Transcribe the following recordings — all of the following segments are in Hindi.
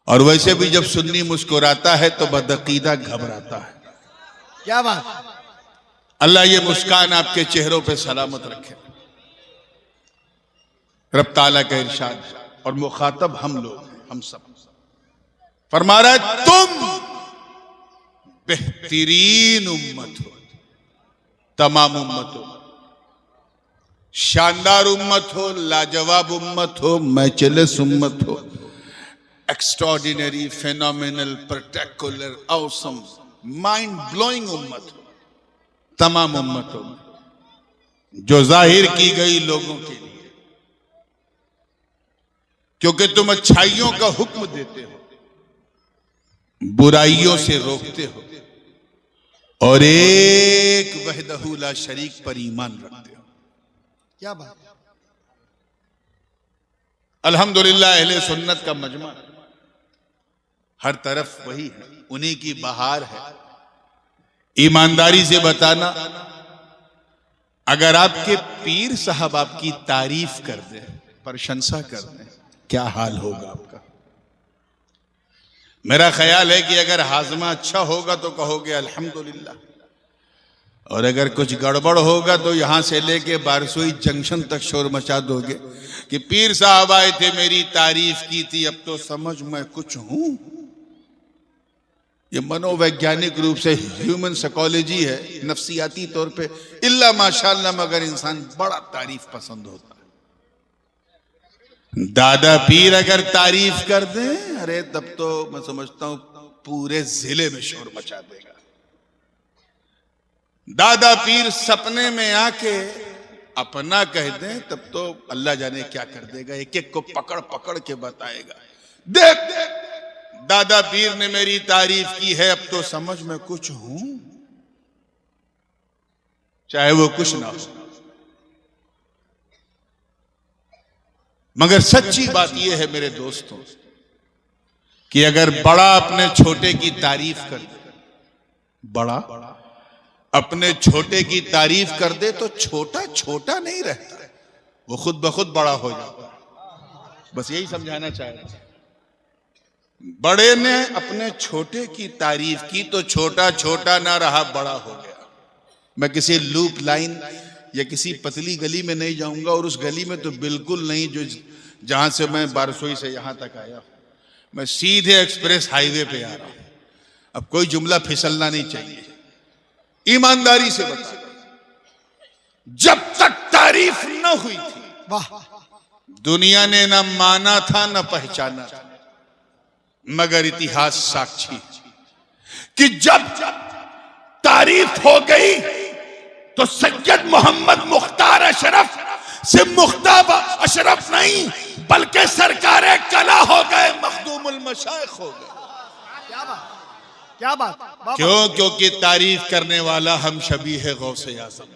और वैसे भी जब सुन्नी मुस्कुराता है तो बदअकीदा घबराता है। क्या बात। अल्लाह ये मुस्कान आपके चेहरों पे सलामत रखे। रब ताला का इरशाद और मुखातब हम लोग हैं, हम सब। फरमा रहा है तुम बेहतरीन उम्मत हो, तमाम उम्मत हो, शानदार उम्मत हो, लाजवाब उम्मत हो, मैचलेस उम्मत हो, extraordinary, phenomenal, spectacular, awesome, mind blowing उम्मत हो, तमाम उम्मतों में जो जाहिर की गई लोगों के लिए, क्योंकि तुम अच्छाइयों का हुक्म देते हो, बुराइयों से रोकते हो और एक वहदहू ला शरीक पर ईमान रखते हो। क्या बात। अल्हम्दुलिल्लाह अहले सुन्नत का मजमा हर तरफ वही है, उन्हीं की बहार है। ईमानदारी से बताना, अगर आपके पीर साहब आपकी तारीफ कर दे, प्रशंसा कर दे, क्या हाल होगा आपका। मेरा ख्याल है कि अगर हाजमा अच्छा होगा तो कहोगे अल्हम्दुलिल्लाह, और अगर कुछ गड़बड़ होगा तो यहां से लेके बारसोई जंक्शन तक शोर मचा दोगे कि पीर साहब आए थे, मेरी तारीफ की थी, अब तो समझ मैं कुछ हूं। ये मनोवैज्ञानिक रूप से ह्यूमन साइकोलॉजी है, नफ्सियाती तौर पे। इल्ला माशाअल्लाह मगर इंसान बड़ा तारीफ पसंद होता है। दादा पीर अगर तारीफ कर दे, अरे तब तो मैं समझता हूं पूरे जिले में शोर मचा देगा। दादा पीर सपने में आके अपना कह दे, तब तो अल्लाह जाने क्या कर देगा, एक एक को पकड़ पकड़ के बताएगा, देख दादा पीर ने मेरी तारीफ की है, अब तो समझ में कुछ हूं, चाहे वो कुछ ना हो। मगर सच्ची बात यह है मेरे दोस्तों कि अगर बड़ा अपने छोटे की तारीफ कर दे, बड़ा अपने छोटे की तारीफ कर दे तो छोटा छोटा नहीं रहता, वो खुद ब खुद बड़ा हो जाता है। बस यही समझाना चाह रहा हूं। बड़े ने अपने छोटे की तारीफ की तो छोटा छोटा ना रहा, बड़ा हो गया। मैं किसी लूप लाइन या किसी पतली गली में नहीं जाऊंगा, और उस गली में तो बिल्कुल नहीं जो जहां से मैं बारसोई से यहां तक आया, मैं सीधे एक्सप्रेस हाईवे पे आ रहा हूं। अब कोई जुमला फिसलना नहीं चाहिए, ईमानदारी से बता। जब तक तारीफ न हुई थी, वाह, दुनिया ने न माना था न पहचाना था, मगर इतिहास साक्षी कि जब तारीफ हो गई तो सैयद मोहम्मद मुख्तार अशरफ से मुख्तार अशरफ नहीं बल्कि सरकार कला हो गए, मखदूमुल मशाइख हो गए। क्या बात, क्या बात। क्यों? क्योंकि तारीफ करने वाला हम शबीह गौसे आज़म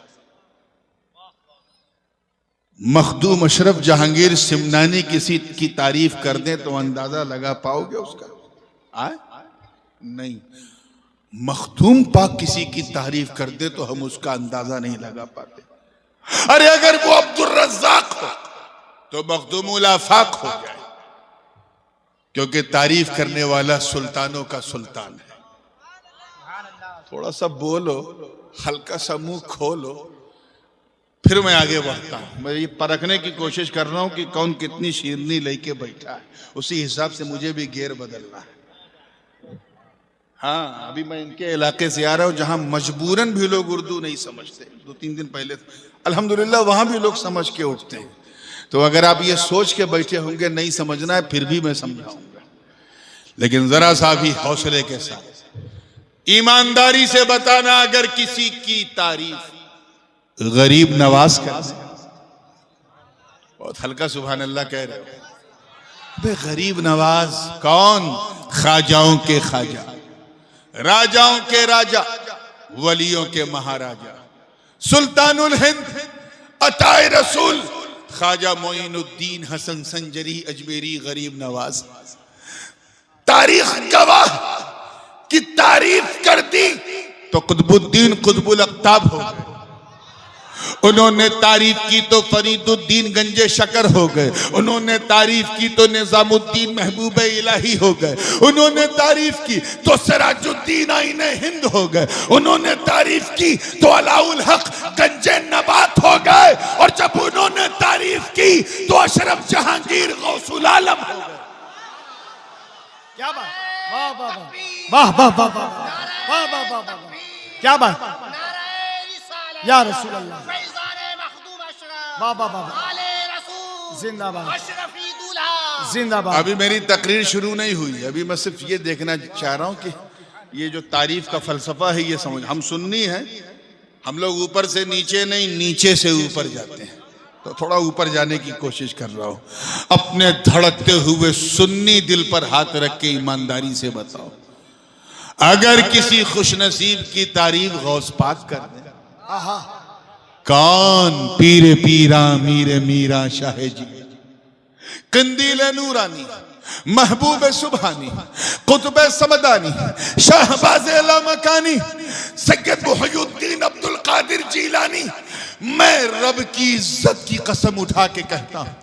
मखदूम अशरफ जहांगीर सिमनानी किसी की तारीफ कर दें तो अंदाजा लगा पाओगे उसका? आए नहीं। मखदूम पाक किसी की तारीफ कर दे तो हम उसका अंदाजा नहीं लगा पाते। अरे अगर वो अब्दुल रज़्ज़ाक हो तो मखदूमुल आफाक हो जाए, क्योंकि तारीफ करने वाला सुल्तानों का सुल्तान है। थोड़ा सा बोलो, हल्का सा मुंह खोलो, फिर मैं आगे बढ़ता हूं। मैं ये परखने की कोशिश कर रहा हूं कि कौन कितनी शीरनी लेके बैठा है, उसी हिसाब से मुझे भी गेर बदलना है। हाँ, अभी मैं इनके इलाके से आ रहा हूं जहां मजबूरन भी लोग उर्दू नहीं समझते। 2-3 दिन पहले अल्हम्दुलिल्लाह वहां भी लोग समझ के उठते हैं। तो अगर आप ये सोच के बैठे होंगे नहीं समझना है, फिर भी मैं समझाऊंगा, लेकिन जरा सा भी हौसले के साथ ईमानदारी से बताना। अगर किसी की तारीफ गरीब नवाज कर, बहुत हल्का सुभान अल्लाह कह रहे हो, बे गरीब नवाज कौन? ख्वाजाओं के ख्वाजा, राजाओं के राजा, वलियों के महाराजा, सुल्तानुल हिंद, अताए रसूल ख्वाजा मोइनुद्दीन हसन संजरी अजमेरी गरीब नवाज। तारीख गवाह की तारीफ कर दी तो कुतुबुद्दीन कुतुबुल अक्ताब हो गए, उन्होंने तारीफ की तो फरीदुद्दीन गंजे शकर हो गए, उन्होंने तारीफ की तो निजामुद्दीन महबूब इलाही हो गए, उन्होंने तारीफ की तो सिराजुद्दीन आईने हिंद हो गए, उन्होंने तारीफ की तो अलाउल हक गंजे नबात हो गए, और जब उन्होंने तारीफ की तो अशरफ जहांगीर गौसुल आलम हो गए। क्या बात, वाह वाह वाह वाह वाह वाह वाह वाह वाह वाह, क्या बात, या रसूल अल्लाह, वाह वाह वाह, जिंदाबाद जिंदाबाद। अभी मेरी तकरीर शुरू नहीं हुई, अभी मैं सिर्फ ये देखना चाह रहा हूं कि ये जो तारीफ का फलसफा है ये समझ, हम सुन्नी हैं, हम लोग ऊपर से नीचे नहीं नीचे से ऊपर जाते हैं, तो थोड़ा ऊपर जाने की कोशिश कर रहा हूं। अपने धड़कते हुए सुन्नी दिल पर हाथ रख के ईमानदारी से बताओ, अगर किसी खुशनसीब की तारीफ गौस पाक कर दे, कौन पीर पीरा मीर मीरा शाह जी, कंदील नूरानी, महबूब सुबहानी, कुतुब समदानी, शाहबाज मकानी, सैयद मुहय्यिद्दीन अब्दुल कादिर जीलानी, मैं रब की इज्जत की कसम उठा के कहता हूं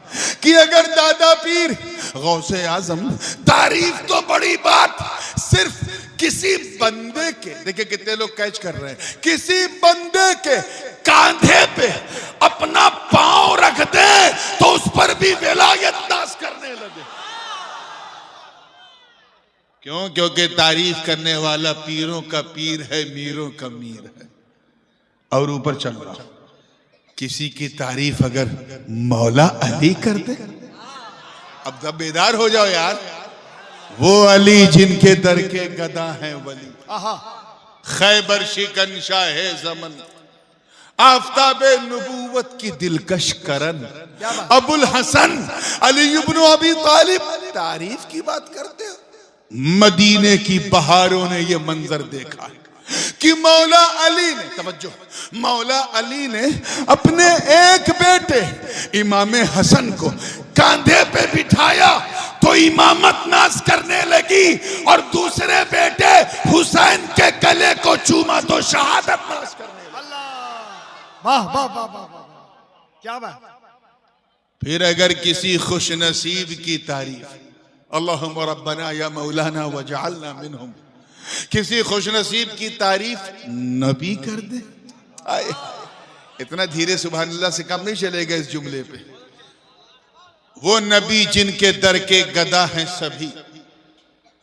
कि अगर दादा पीर गौसे आजम, तारीफ तो बड़ी बात, सिर्फ किसी बंदे के, देखिए कितने लोग कैच कर रहे हैं, किसी बंदे के कांधे पे अपना पांव रख दे तो उस पर भी विलायत नाज करने लगे। क्यों? क्योंकि तारीफ करने वाला पीरों का पीर है, मीरों का मीर है। और ऊपर चल रहा, किसी की तारीफ अगर मौला अली कर दे, अब जब बेदार हो जाओ यार, वो अली जिनके दर के गदा हैं वली, खैबर शिकन शाह ज़मन, आफताबे नबूवत की दिलकश करन, अबुल हसन अली इब्न अबी तालिब, तारीफ की बात करते हो। मदीने की बहारों ने ये मंजर देखा है कि मौला अली ने, तवज्जो, मौला अली ने अपने एक बेटे इमाम हसन को कांधे पे बिठाया तो इमामत नाज करने लगी, और दूसरे बेटे हुसैन के गले को चूमा तो शहादत नाज करने लगी। वाह वाह वाह वाह वाह, क्या बात। फिर अगर किसी खुश नसीब की तारीफ, अल्लाहुम्मा रब्बना या मौलाना वजअलना मिनहुम, किसी खुश नसीब की तारीफ नबी कर दे, आए, इतना धीरे सुभान अल्लाह से काम नहीं चलेगा इस जुमले पे। वो नबी जिनके दर के गदा हैं सभी,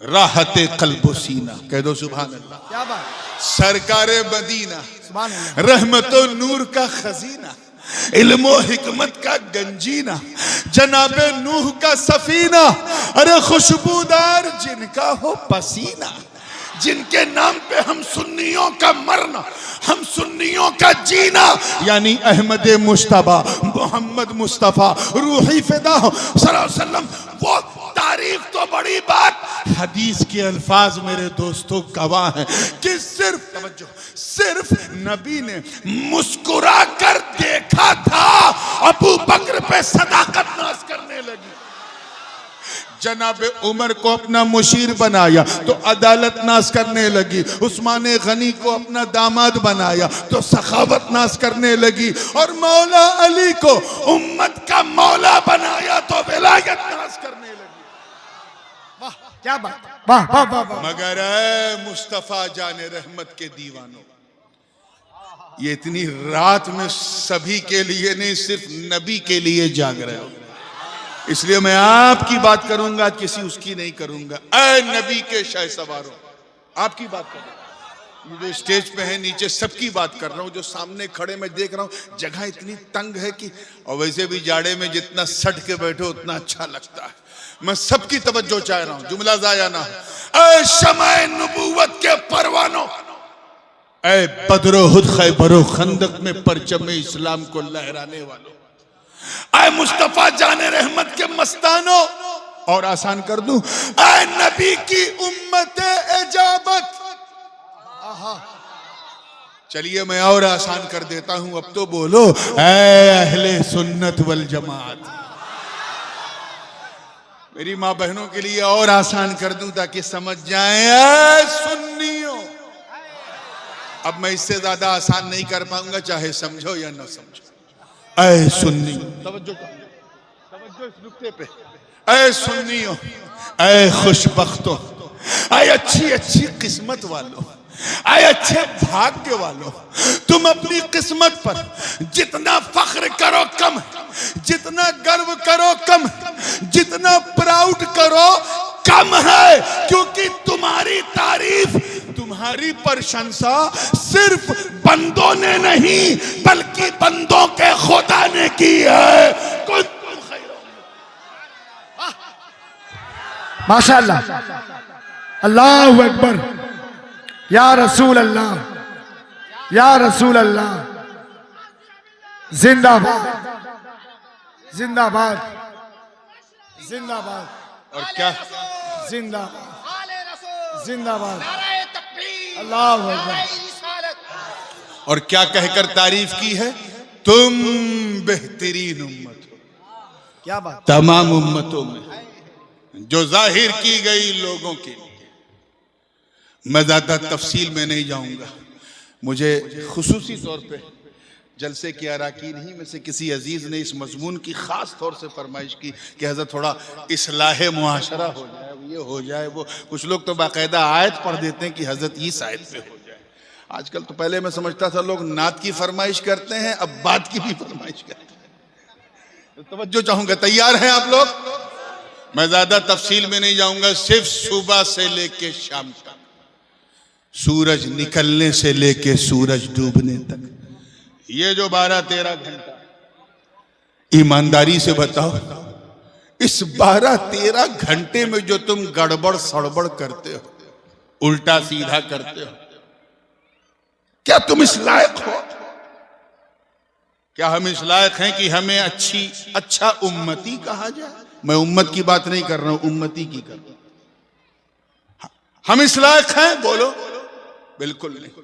राहते कल्बो सीना, कह दो सुभान अल्लाह, क्या बात, सरकारे मदीना, सुभान अल्लाह, रहमतो नूर का खजीना, इल्मो हिकमत का गंजीना, जनाबे नूह का सफीना, अरे खुशबूदार जिनका हो पसीना, जिनके नाम पे हम सुन्नियों का मरना, हम सुन्नियों का जीना, यानी अहमद मुश्तबा मोहम्मद मुस्तफ़ा रूही फिदा सल्लल्लाहु अलैहि वसल्लम, वो तारीफ तो बड़ी बात, हदीस के अल्फाज मेरे दोस्तों गवाह हैं कि सिर्फ, तवज्जो, सिर्फ नबी ने मुस्कुरा कर देखा था, अबू बकर पे सदाकत नाज करने लगी, जनाब उमर को अपना मुशीर बनाया तो अदालत नाज करने लगी, उस्मान गनी को अपना दामाद बनाया तो सखावत नाज करने लगी, और मौला अली को उम्मत का मौला बनाया तो विलायत नाज करने लगी। वाह क्या बात, वाह वाह वाह वाह। मगर ऐ मुस्तफा जाने रहमत के दीवानों, ये इतनी रात में सभी के लिए नहीं, सिर्फ नबी के लिए जाग रहे हो, इसलिए मैं आपकी बात करूंगा, किसी उसकी नहीं करूंगा। ऐ नबी के शाह सवारों, आपकी बात कर रहा हूं, ये जो स्टेज पे है नीचे सबकी बात कर रहा हूं, जो सामने खड़े मैं देख रहा हूं, जगह इतनी तंग है कि, और वैसे भी जाड़े में जितना सट के बैठो उतना अच्छा लगता है, मैं सबकी तवज्जो चाह रहा हूं, जुमला जाया ना हो। ऐ शमाए नबूवत के परवानों, ऐ बदरो हुद खैबरो खंदक में परचम इस्लाम को लहराने वालों, आए मुस्तफा जाने रहमत के मस्तानो, और आसान कर दूं, आए नबी की उम्मत इजाबत, चलिए मैं और आसान कर देता हूं, अब तो बोलो, ऐ अहले सुन्नत वल जमात, मेरी माँ बहनों के लिए और आसान कर दूं ताकि समझ जाएं, ऐ सुन्नियों, अब मैं इससे ज्यादा आसान नहीं कर पाऊंगा, चाहे समझो या ना समझो। ऐ सुन्नी, तवज्जो इस नुक्ते पे, ऐ सुन्नियों, ऐ खुशबख्तों, ऐ अच्छी अच्छी किस्मत वालों, ऐ अच्छे भाग्य वालों, तुम अपनी किस्मत पर जितना फख्र करो कम, जितना गर्व करो कम, जितना प्राउड करो कम है, क्योंकि तुम्हारी तारीफ, तुम्हारी प्रशंसा सिर्फ बंदों ने नहीं बल्कि बंदों के खुदा ने की है। माशाअल्लाह, अल्लाहु अकबर, या रसूल अल्लाह, या रसूल अल्लाह, जिंदाबाद जिंदाबाद जिंदाबाद। और क्या जिंदाबाद जिंदाबाद, अल्लाहु अकबर। और क्या कहकर तारीफ की है? तुम बेहतरीन उम्मत हो क्या बात, तमाम उम्मतों में जो जाहिर की गई लोगों के लिए। मैं ज्यादा तफसील में नहीं जाऊंगा, मुझे खुसूसी तौर पे जलसे के अराकीन ही में से किसी अजीज ने इस मजमून की खास तौर से फरमाइश की कि हज़रत थोड़ा इस्लाह मुआशरा हो जाए, ये हो जाए वो। कुछ लोग तो बाकायदा आयत पढ़ देते हैं कि हज़रत इस आयत पे हो जाए। आजकल तो, पहले मैं समझता था लोग नात की फरमाइश करते हैं, अब बात की भी फरमाइश करते हैं। तवज्जो चाहूंगा, तैयार हैं आप लोग? मैं ज्यादा तफसील में नहीं जाऊंगा, सिर्फ सुबह से लेके शाम तक, सूरज निकलने से लेके सूरज डूबने तक, ये जो 12-13 घंटा, ईमानदारी से बताओ, इस 12-13 घंटे में जो तुम गड़बड़ सड़बड़ करते हो, उल्टा सीधा करते हो, क्या तुम इस लायक हो? क्या हम इस लायक हैं कि हमें अच्छा उम्मती कहा जाए? मैं उम्मत की बात नहीं कर रहा हूं, उम्मती की कर रहा हूं। हम इस लायक हैं? बोलो, बिल्कुल नहीं।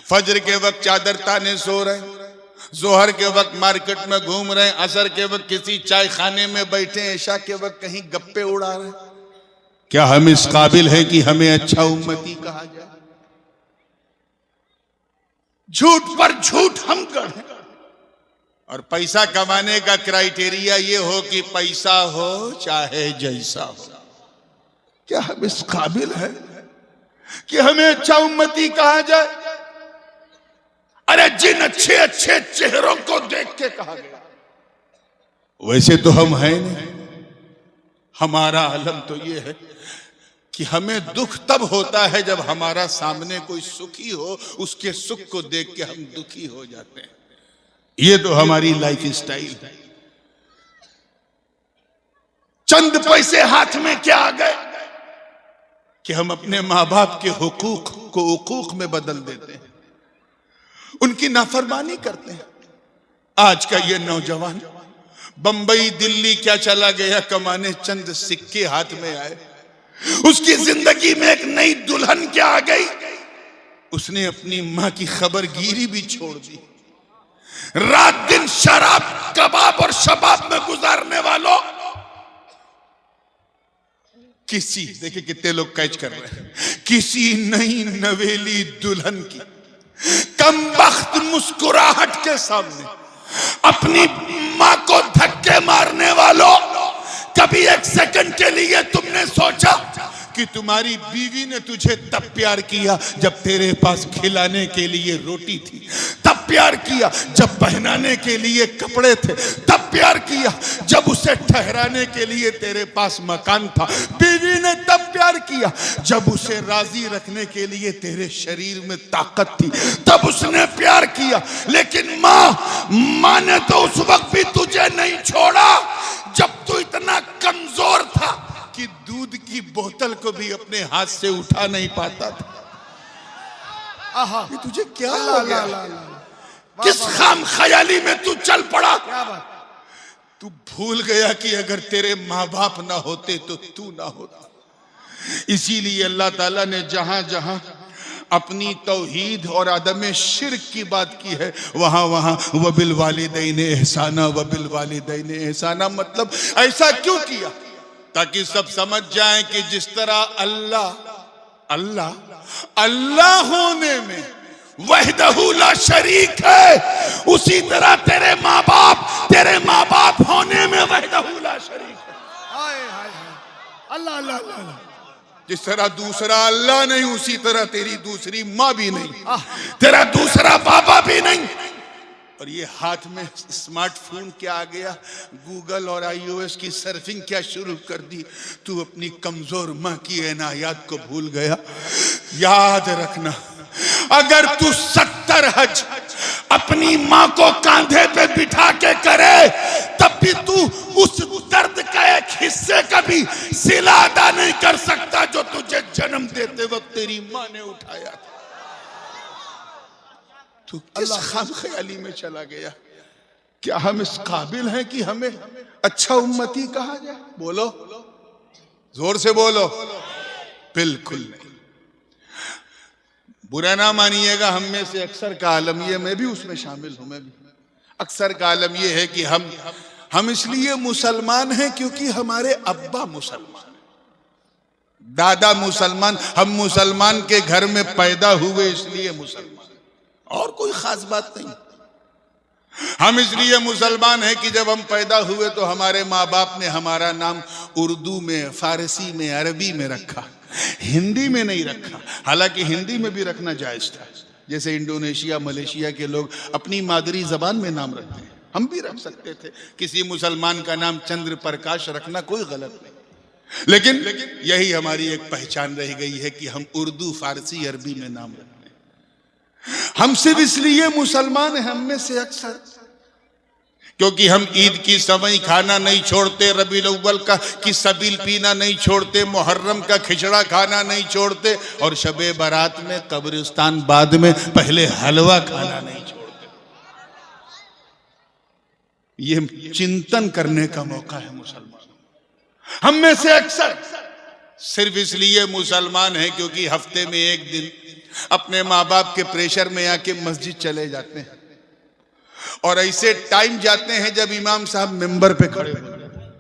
फजर के वक्त चादर ताने सो रहे, जोहर के वक्त मार्केट में घूम रहे, असर के वक्त किसी चाय खाने में बैठे, ईशा के वक्त कहीं गप्पे उड़ा रहे। क्या हम इस काबिल हैं कि हमें अच्छा उम्मती कहा जाए? झूठ पर झूठ हम गढ़े, और पैसा कमाने का क्राइटेरिया ये हो कि पैसा हो चाहे जैसा हो। क्या हम इस काबिल है कि हमें अच्छा उम्मती कहा जाए? अरे जिन अच्छे अच्छे चेहरों को देख के कहा गया, वैसे तो हम हैं नहीं। हमारा आलम तो ये है कि हमें दुख तब होता है जब हमारा सामने कोई सुखी हो, उसके सुख को देख के हम दुखी हो जाते हैं। ये तो हमारी लाइफ स्टाइल है। चंद पैसे हाथ में क्या आ गए कि हम अपने माँ बाप के हुकूक को उकूक में बदल देते हैं, उनकी नाफरमानी करते हैं। आज का ये नौजवान बंबई दिल्ली क्या चला गया कमाने, चंद सिक्के हाथ में आए, उसकी जिंदगी में एक नई दुल्हन क्या आ गई, उसने अपनी मां की खबरगिरी भी छोड़ दी। रात दिन शराब कबाब और शबाब में गुजारने वालों, किसी, देखिए कितने लोग कैच कर रहे हैं, किसी नई नवेली दुल्हन की कमबख्त मुस्कुराहट के सामने अपनी मां को धक्के मारने वालों, कभी एक सेकंड के लिए तुमने सोचा कि तुम्हारी बीवी ने तुझे तब प्यार किया जब तेरे पास खिलाने के लिए रोटी थी, तब प्यार किया जब पहनाने के लिए कपड़े थे, तब प्यार किया जब उसे ठहराने के लिए तेरे पास मकान था, बीवी ने तब प्यार किया जब उसे राजी रखने के लिए तेरे शरीर में ताकत थी, तब उसने प्यार किया। लेकिन मां ने तो उस वक्त भी तुझे नहीं छोड़ा जब तू इतना कमजोर था कि दूध की बोतल को भी अपने हाथ से उठा नहीं पाता था। ये तुझे क्या हो गया? किस खाम ख्याली में तू चल पड़ा? तू भूल गया कि अगर तेरे माँ बाप ना होते तो तू ना होता। इसीलिए अल्लाह ताला ने जहां जहां अपनी तौहीद और आदम शिर्क की बात की है, वहां वहां वबिल वालिदैन एहसाना, वबिल वालिदैन एहसाना। मतलब ऐसा क्यों किया? ताकि सब समझ जाएं कि जिस तरह अल्लाह होने में वहदहू ला शरीक है, उसी तरह तेरे माँ बाप होने में वहदहू ला शरीक है। हाय हाय हाय, अल्लाह अल्लाह अल्लाह अल्लाह। जिस तरह दूसरा अल्लाह नहीं, उसी तरह तेरी दूसरी माँ भी नहीं, तेरा दूसरा बाबा भी नहीं। और ये हाथ में स्मार्टफोन क्या आ गया, गूगल और iOS की सर्फिंग क्या शुरू कर दी। तू अपनी कमजोर माँ की इनायत को भूल गया। याद रखना, अगर तू 70 हज अपनी माँ को कांधे पे बिठा के करे, तब भी तू उस दर्द का एक हिस्से का भी सिला अदा नहीं कर सकता जो तुझे जन्म देते वक्त तेरी माँ ने उठाया था। तू किस खामख्याली में चला गया? क्या हम इस काबिल हैं कि हमें अच्छा उम्मती कहा जाए? बोलो, जोर से बोलो। बिल्कुल नहीं। बुरा ना मानिएगा, हम में से अक्सर का आलम, ये मैं भी उसमें शामिल हूं, मैं भी अक्सर का आलम ये है कि हम इसलिए मुसलमान हैं क्योंकि हमारे अब्बा मुसलमान, दादा मुसलमान, हम मुसलमान के घर में पैदा हुए इसलिए मुसलमान, और कोई खास बात नहीं। हम इसलिए मुसलमान हैं कि जब हम पैदा हुए तो हमारे माँ बाप ने हमारा नाम उर्दू में, फारसी में, अरबी में रखा, हिंदी में नहीं रखा। हालांकि हिंदी में भी रखना जायज था, जैसे इंडोनेशिया, मलेशिया के लोग अपनी मादरी जबान में नाम रखते हैं, हम भी रख सकते थे। किसी मुसलमान का नाम चंद्र प्रकाश रखना कोई गलत नहीं, लेकिन यही हमारी एक पहचान रह गई है कि हम उर्दू, फारसी, अरबी में नाम रखते हैं। हम सिर्फ इसलिए मुसलमान हैं, हम में से अक्सर, क्योंकि हम ईद की सवई खाना नहीं छोड़ते, रबीउल अव्वल का की सबील पीना नहीं छोड़ते, मुहर्रम का खिचड़ा खाना नहीं छोड़ते, और शबे बारात में कब्रिस्तान बाद में पहले हलवा खाना नहीं छोड़ते। ये चिंतन करने का मौका है मुसलमान। हम में से अक्सर सिर्फ इसलिए मुसलमान हैं क्योंकि हफ्ते में एक दिन अपने माँ बाप के प्रेशर में आके मस्जिद चले जाते हैं, और ऐसे टाइम जाते हैं जब इमाम साहब मिंबर पे खड़े होते हैं,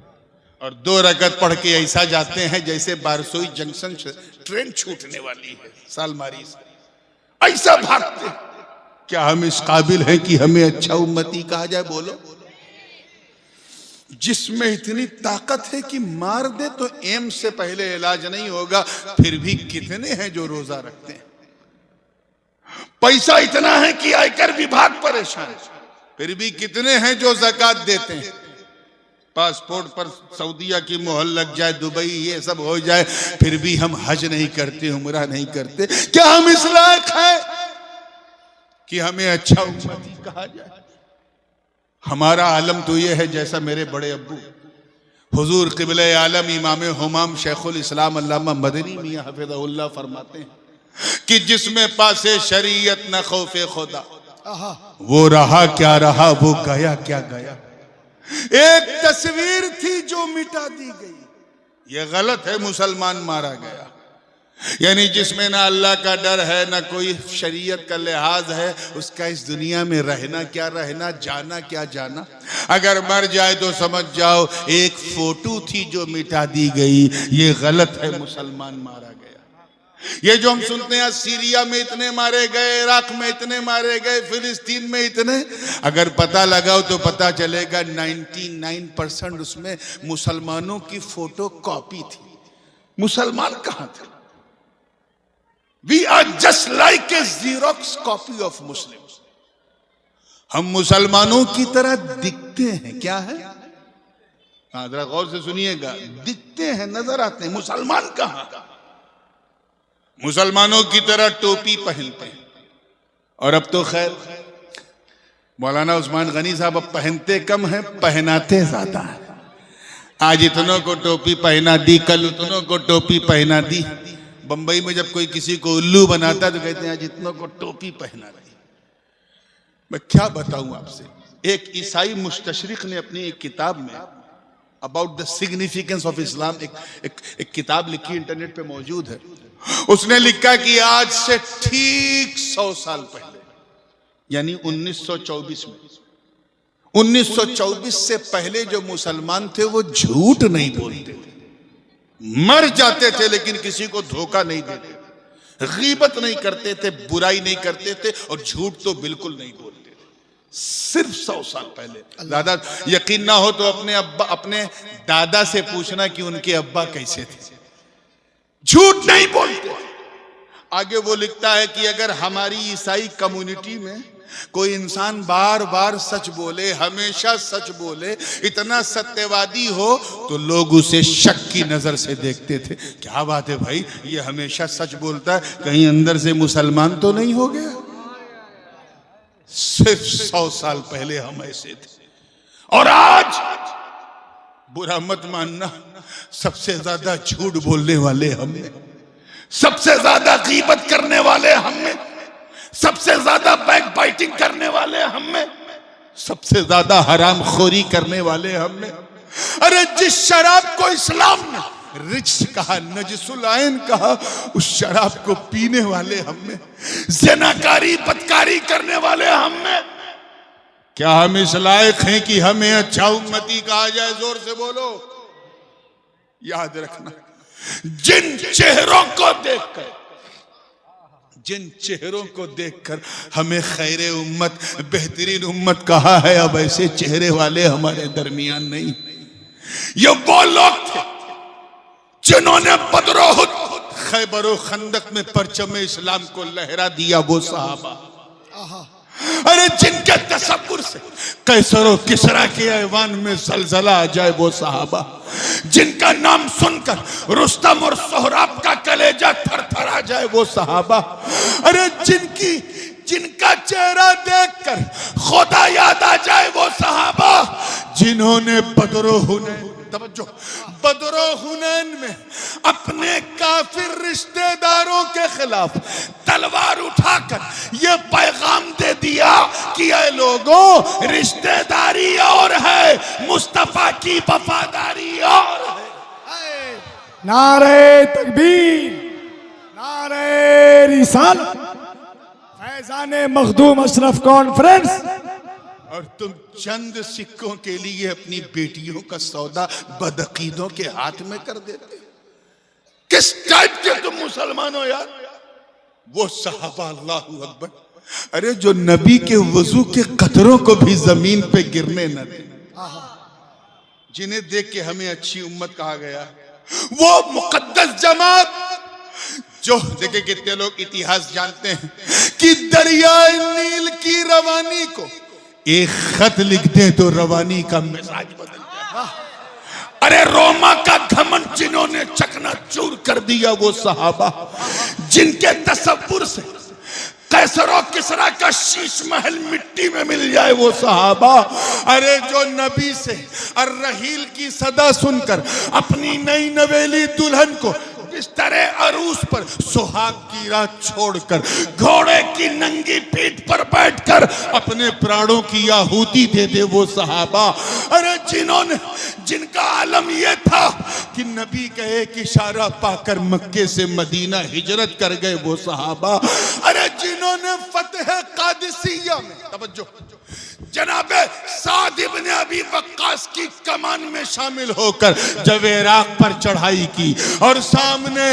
और 2 रकत पढ़ के ऐसा जाते हैं जैसे बारसोई जंक्शन से ट्रेन छूटने वाली है, सालमारी से ऐसा भागते। क्या हम इस काबिल हैं कि हमें अच्छा उम्मती कहा जाए? बोलो। जिसमें इतनी ताकत है कि मार दे तो एम से पहले इलाज नहीं होगा, फिर भी कितने हैं जो रोजा रखते हैं? पैसा इतना है कि आयकर विभाग परेशान, फिर भी कितने हैं जो ज़कात देते हैं? पासपोर्ट पर सऊदीया की मोहर लग जाए, दुबई ये सब हो जाए, फिर भी हम हज नहीं करते, उम्रा नहीं करते। क्या हम इस लायक हैं कि हमें अच्छा उम्मती कहा जाए? हमारा आलम तो ये है, जैसा मेरे बड़े अब्बू हुजूर क़िबले आलम इमाम हुमाम शेखुल इस्लाम अल्लामा मदनी मियां हफ़िज़हुल्लाह फरमाते हैं कि जिसमें पासे शरीयत न खौफे खुदा, वो रहा क्या रहा, वो गया क्या गया। एक तस्वीर थी जो मिटा दी गई। ये गलत है, मुसलमान मारा गया। यानी जिसमें ना अल्लाह का डर है, ना कोई शरीयत का लिहाज है, उसका इस दुनिया में रहना क्या रहना, जाना क्या जाना। अगर मर जाए तो समझ जाओ एक फोटो थी जो मिटा दी गई। ये गलत है, मुसलमान मारा गया। ये जो हम सुनते हैं सीरिया में इतने मारे गए, इराक में इतने मारे गए, फिलिस्तीन में इतने, अगर पता लगाओ तो पता चलेगा 99% उसमें मुसलमानों की फोटो कॉपी थी। मुसलमान कहां थे? We are just like a Xerox copy of Muslims. हम मुसलमानों की तरह दिखते हैं। क्या है? जरा गौर से सुनिएगा, दिखते हैं, नजर आते हैं। मुसलमान कहां? मुसलमानों की तरह टोपी पहनते हैं। और अब तो खैर मौलाना उस्मान गनी साहब अब पहनते कम हैं, पहनाते ज्यादा है। आज इतनों को टोपी पहना दी, कल उतनों को टोपी पहना दी। बंबई में जब कोई किसी को उल्लू बनाता तो कहते हैं आज इतनों को टोपी पहना दी। मैं क्या बताऊं आपसे, एक ईसाई मुस्तशरिक ने अपनी एक किताब में about the significance of Islam एक किताब लिखी, इंटरनेट पे मौजूद है। उसने लिखा कि आज से ठीक 100 साल पहले, यानी 1924 में, 1924 से पहले जो मुसलमान थे वो झूठ नहीं बोलते थे, मर जाते थे लेकिन किसी को धोखा नहीं देते। गीबत नहीं करते थे, बुराई नहीं करते थे और झूठ तो बिल्कुल नहीं बोलते थे। सिर्फ 100 साल पहले। दादा यकीन ना हो तो अपने दादा से पूछना कि उनके अब्बा कैसे थे, झूठ नहीं बोलते। आगे वो लिखता है कि अगर हमारी ईसाई कम्युनिटी में कोई इंसान बार बार सच बोले, हमेशा सच बोले, इतना सत्यवादी हो तो लोग उसे शक की नजर से देखते थे। क्या बात है भाई, ये हमेशा सच बोलता है, कहीं अंदर से मुसलमान तो नहीं हो गया। सिर्फ 100 साल पहले हम ऐसे थे और आज बुरा मत मानना, सबसे ज्यादा झूठ बोलने वाले हमने, सबसे ज्यादा गीबत करने वाले हमने, सबसे ज्यादा बैक बाइटिंग करने वाले हमें, सबसे ज्यादा हरामखोरी करने वाले हमें। अरे जिस शराब को इस्लाम ने रिज्स कहा, नजसुल आइन कहा, उस शराब को पीने वाले हमें, ज़िनाकारी बदकारी करने वाले हमें। क्या हम इस लायक हैं कि हमें अच्छा उम्मती कहा जाए? जोर से बोलो। याद रखना, जिन चेहरों को देखकर, जिन चेहरों को देखकर हमें खैरे उम्मत, बेहतरीन उम्मत कहा है, अब ऐसे चेहरे वाले हमारे दरमियान नहीं। ये वो लोग थे जिन्होंने बदरोहुद, खैबर खंदक में परचम इस्लाम को लहरा दिया, वो सहाबा। अरे जिनके तसव्वुर से कैसर और किसरा के ऐवान में जलजला आ जाए, वो सहाबा। जिनका नाम सुनकर रुस्तम और सोहराब का कलेजा थरथर आ जाए, वो सहाबा। अरे जिनका चेहरा देखकर खुदा याद आ जाए, वो सहाबा। जिन्होंने बदरो हुनैन, तवज्जो, बदरो हुनैन में अपने काफिर रिश्तेदारों के खिलाफ तलवार उठाकर ये पैगाम दे दिया कि ये लोगों, रिश्तेदारी और है, मुस्तफा की वफादारी और है। नारे तकबीर, नारे रिसालत, फैजाने मखदूम अशरफ कॉन्फ्रेंस। और तुम चंद सिक्कों के लिए अपनी बेटियों का सौदा बदअकीदों के हाथ में कर देते। किस टाइप के तुम मुसलमान हो यार? वो सहाबा, अल्लाहू अकबर, अरे जो नबी के वजू के कतरों को भी जमीन पे गिरने न दे, जिन्हें देख के हमें अच्छी उम्मत कहा गया। वो मुकद्दस जमात जो, देखे कितने लोग इतिहास जानते हैं कि दरियाए नील की रवानी को एक खत लिख दे तो रवानी का मिजाज बदल जाए। अरे रोमा का घमंड जिन्होंने चकनाचूर कर दिया, वो सहाबा। जिनके तसव्वुर से कैसर और किसरा का शीश महल मिट्टी में मिल जाए, वो सहाबा। अरे जो नबी से अर्रहील की सदा सुनकर अपनी नई नवेली दुल्हन को बिस्तरे अरूस पर सुहाग की रात छोड़कर घोड़े की नंगी पीठ पर बैठकर अपने प्राणों की आहुति दे दे, वो सहाबा। अरे जिनका आलम यह था कि नबी का एक इशारा पाकर मक्के से मदीना हिजरत कर गए, वो सहाबा। अरे जिन्होंने फतह कादिसिया में, तवज्जो, जनाबे साद इब्न अबी वक्कास की कमान में शामिल होकर जब इराक पर चढ़ाई की और सामने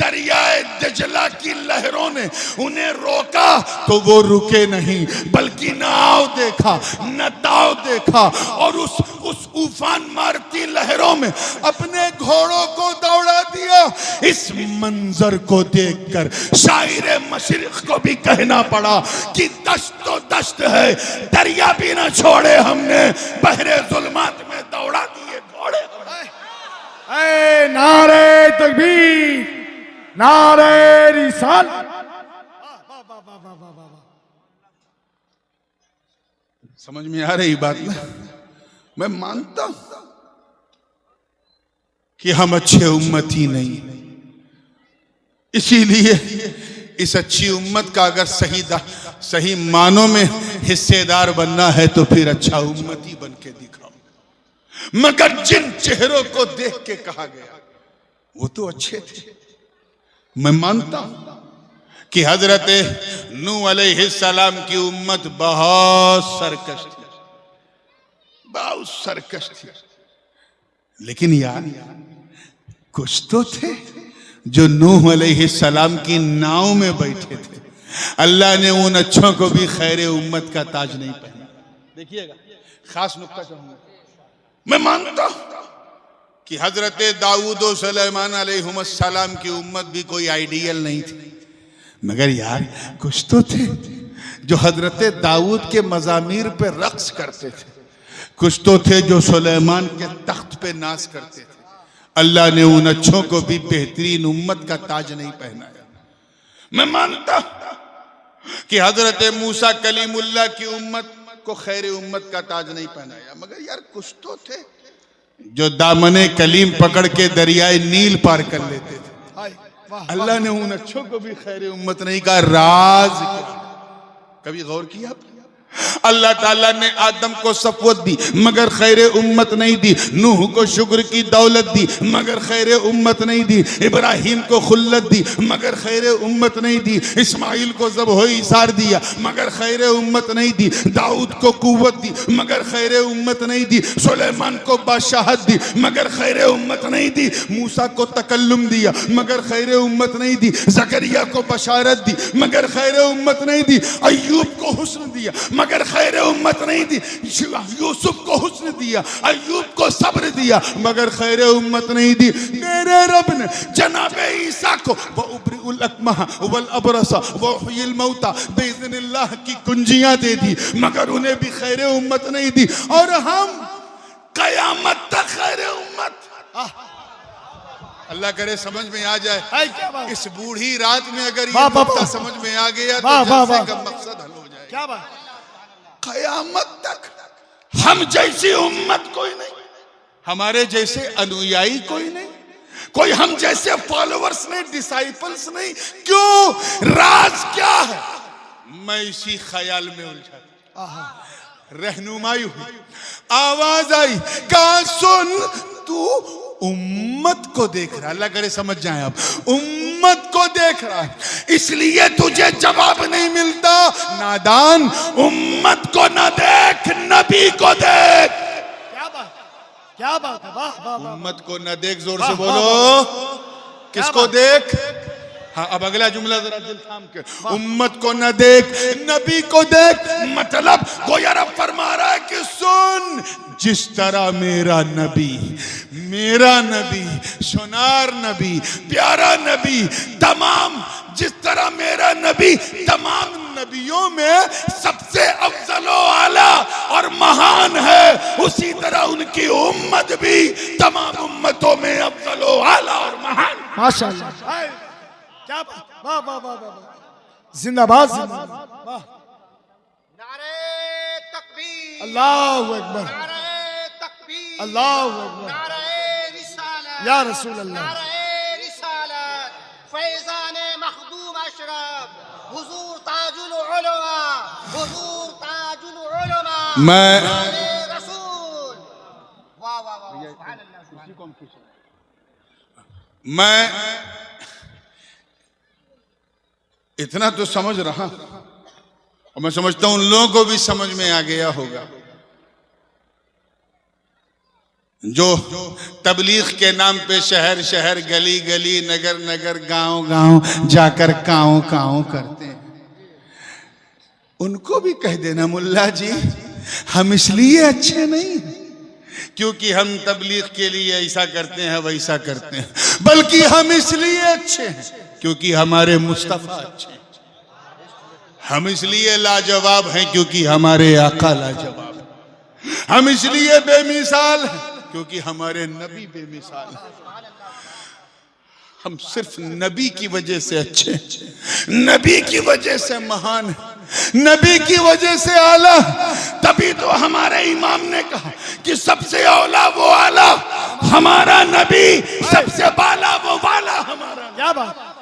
दरियाए दजला की लहरों ने उन्हें रोका, तो वो रुके नहीं, बल्कि न आओ देखा न ताव देखा और उस उफान मारती लहरों में अपने घोड़ों को दौड़ा दिया। इस मंजर को देखकर शायर मशरिक को भी कहना पड़ा कि दश्त तो दश्त है, दरिया भी न छोड़े हमने, बहरे जुल्मात में दौड़ा दिए घोड़े। नारे तकबीर, नारे रिसालत। समझ में आ रही बात ना? मैं मानता हूं कि हम अच्छे उम्मती नहीं, इसीलिए इस अच्छी उम्मत का अगर सही मानों में हिस्सेदार बनना है तो फिर अच्छा उम्मती बन के दिखाओ। मगर जिन चेहरों को देख के कहा गया वो तो अच्छे थे। मैं मानता हूं कि हजरत नूह अलैहिस्सलाम की उम्मत बहुत सरकश थी, बहुत सरकश थी, लेकिन यार कुछ तो थे जो नूह अलैहिस्सलाम की नाव में बैठे थे, अल्लाह ने उन अच्छों को भी खैर उम्मत का ताज नहीं पहना। देखिएगा, खास नुक्ता कहूंगा, मैं मानता हूं कि हजरत दाऊद और सुलेमान अलैहिस्सलाम की उम्मत भी कोई आइडियल नहीं थी, मगर यार कुछ तो थे जो हजरत दाऊद के मजामीर पे रक्स करते थे, कुछ तो थे जो सुलेमान के तख्त पे नाच करते थे। अल्लाह ने उन अच्छों को भी बेहतरीन उम्मत का ताज नहीं पहनाया। मैं मानता कि हजरत मूसा कलीमुल्लाह की उम्मत को खैर उम्मत का ताज नहीं पहनाया, मगर यार कुछ तो थे जो दामने कलीम पकड़ के दरियाए नील पार कर लेते थे। अल्लाह ने उन अच्छों को भी खैर उम्मत नहीं कहा। राज क्या? कभी गौर किया आपने? अल्लाह ताला ने आदम को सफ़वत दी मगर खैर उम्मत नहीं दी, नूह को शुक्र की दौलत दी मगर खैर उम्मत नहीं दी, इब्राहिम को खुल्लत दी मगर खैर उम्मत नहीं दी, इस्माइल को ज़बह इसार दिया मगर खैर उम्मत नहीं दी, दाऊद को कुव्वत दी मगर खैर उम्मत नहीं दी, सुलेमान को बादशाहत दी मगर खैर उम्मत नहीं दी, मूसा को तकल्लुम दिया मगर खैर उम्मत नहीं दी, ज़करिया को बशारत दी मगर खैर उम्मत नहीं दी, अय्यूब को हुस्न दिया मगर खैर उम्मत नहीं दी, यूसुफ को हुस्न दिया, अय्यूब को सब्र दिया मगर खैर उम्मत नहीं दी। मेरे रब ने जनाबे ईसा को वउब्रिउल अकमह वल अबरसा वउहयिल मौता बिइज़्निल्लाह की कुंजियां दे दी मगर उन्हें भी खैर उम्मत नहीं दी, और हम कयामत तक खैर उम्मत। अल्लाह करे समझ में आ जाए। इस बूढ़ी रात में अगर ये नुक्ता समझ में आ गया तो जलसे का मकसद हल हो जाए। क्या बात? कयामत तक हम जैसी उम्मत कोई नहीं, हमारे जैसे अनुयायी कोई नहीं, कोई हम जैसे फॉलोअर्स नहीं, डिसाइपल्स नहीं। क्यों? राज क्या है? मैं इसी ख्याल में उलझा, रहनुमाई हुई, आवाज आई, कहा सुन तू उम्मत को देख रहा। अल्लाह करे समझ जाए आप, उम्मत को देख रहा है इसलिए तुझे जवाब नहीं मिलता। नादान, उम्मत को न देख, नबी को देख। क्या बात? क्या बात है? वाह वाह वाह। उम्मत को न देख, जोर से बोलो, किसको देख? हाँ, अब अगला जुमला जरा दिल थाम के, उम्मत को न देख, नबी को देख। मतलब गोया रब फरमा रहा है कि सुन, जिस तरह मेरा नबी, सोनार नबी, प्यारा नबी, तमाम, जिस तरह मेरा नबी तमाम नबियों में सबसे अफजलो आला और महान है, उसी तरह उनकी उम्मत भी तमाम उम्मतों में अफजलो आला और महान। माशाअल्लाह, क्या बात? वाह वाह वाह वाह, जिंदाबाद जिंदाबाद। वाह, नारे तकबीर, अल्लाहु अकबर, नारे तकबीर, अल्लाहु अकबर, नारे रिसालत, या रसूल अल्लाह, नारे रिसालत, फैज़ाने मखदूम अशरफ, हुजूर ताजुल उलमा, हुजूर ताजुल उलमा, मैं नारे रसूल। वाह वाह वाह, सुभान अल्लाह। मैं इतना तो समझ रहा और मैं समझता हूं उन लोगों को भी समझ में आ गया होगा जो तबलीग के नाम पे शहर शहर, गली गली, नगर नगर, गांव गांव जाकर काओ काओ करते हैं। उनको भी कह देना, मुल्ला जी हम इसलिए अच्छे नहीं क्योंकि हम तबलीग के लिए ऐसा करते हैं वैसा करते हैं, बल्कि हम इसलिए अच्छे हैं क्योंकि हमारे मुस्तफा अच्छे हैं। हम इसलिए लाजवाब हैं क्योंकि हमारे आका लाजवाब हैं। हम इसलिए बेमिसाल हैं क्योंकि हमारे नबी बेमिसाल हैं। हम सिर्फ नबी की वजह से अच्छे हैं, नबी की वजह से महान हैं, नबी की वजह से आला। तभी तो हमारे इमाम ने कहा कि सबसे औला वो आला हमारा नबी, सबसे बाला वो वाला हमारा। क्या बात?